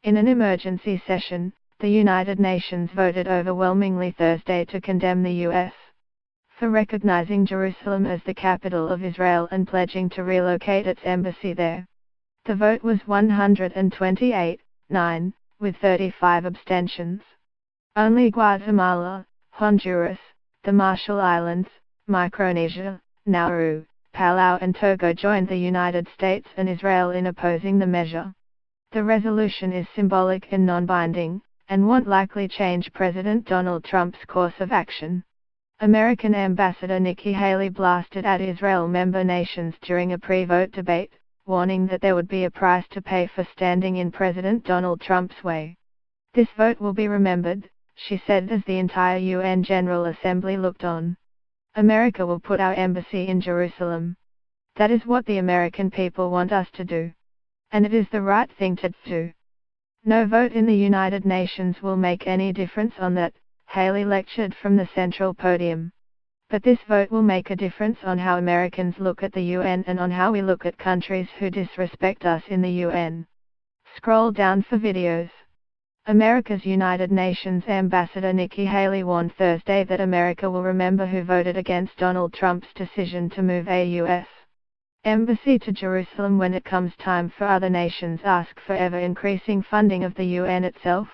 In an emergency session, the United Nations voted overwhelmingly Thursday to condemn the U.S. for recognizing Jerusalem as the capital of Israel and pledging to relocate its embassy there. The vote was 128-9, with 35 abstentions. Only Guatemala, Honduras, the Marshall Islands, Micronesia, Nauru, Palau and Togo joined the United States and Israel in opposing the measure. The resolution is symbolic and non-binding, and won't likely change President Donald Trump's course of action. American Ambassador Nikki Haley blasted at Israel member nations during a pre-vote debate, warning that there would be a price to pay for standing in President Donald Trump's way. This vote will be remembered, she said as the entire UN General Assembly looked on. America will put our embassy in Jerusalem. That is what the American people want us to do. And it is the right thing to do. No vote in the United Nations will make any difference on that, Haley lectured from the central podium. But this vote will make a difference on how Americans look at the UN and on how we look at countries who disrespect us in the UN. Scroll down for videos. America's United Nations Ambassador Nikki Haley warned Thursday that America will remember who voted against Donald Trump's decision to move a U.S. embassy to Jerusalem when it comes time for other nations ask for ever-increasing funding of the UN itself.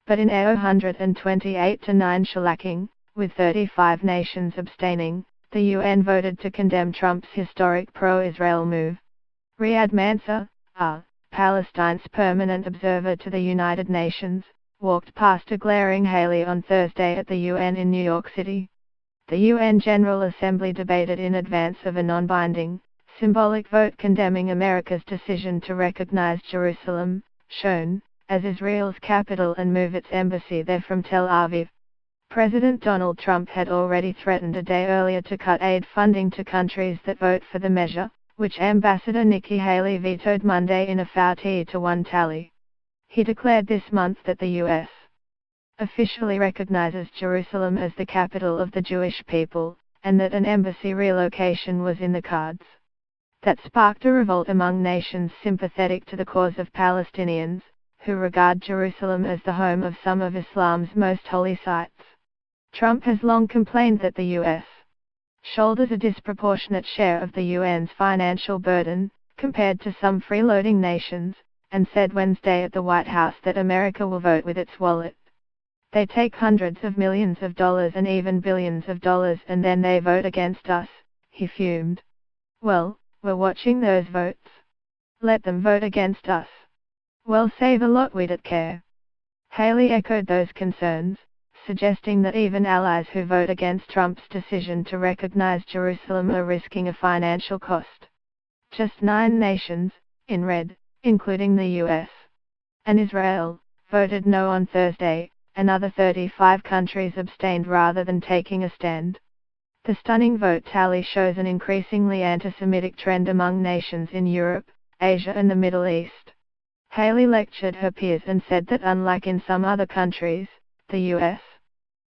But in a 128-9 shellacking, with 35 nations abstaining, the UN voted to condemn Trump's historic pro-Israel move. Riyad Mansour, Palestine's permanent observer to the United Nations, walked past a glaring Haley on Thursday at the UN in New York City. The UN General Assembly debated in advance of a non-binding, symbolic vote condemning America's decision to recognize Jerusalem, shown, as Israel's capital and move its embassy there from Tel Aviv. President Donald Trump had already threatened a day earlier to cut aid funding to countries that vote for the measure, which Ambassador Nikki Haley vetoed Monday in a 4-1 tally. He declared this month that the U.S. officially recognizes Jerusalem as the capital of the Jewish people, and that an embassy relocation was in the cards. That sparked a revolt among nations sympathetic to the cause of Palestinians, who regard Jerusalem as the home of some of Islam's most holy sites. Trump has long complained that the U.S. shoulders a disproportionate share of the UN's financial burden, compared to some freeloading nations, and said Wednesday at the White House that America will vote with its wallet. They take hundreds of millions of dollars and even billions of dollars and then they vote against us, he fumed. Well, we're watching those votes. Let them vote against us. We'll save a lot, we don't care. Haley echoed those concerns, suggesting that even allies who vote against Trump's decision to recognize Jerusalem are risking a financial cost. Just 9 nations, in red, including the US and Israel, voted no on Thursday. Another 35 countries abstained rather than taking a stand. The stunning vote tally shows an increasingly anti-Semitic trend among nations in Europe, Asia and the Middle East. Haley lectured her peers and said that unlike in some other countries, the US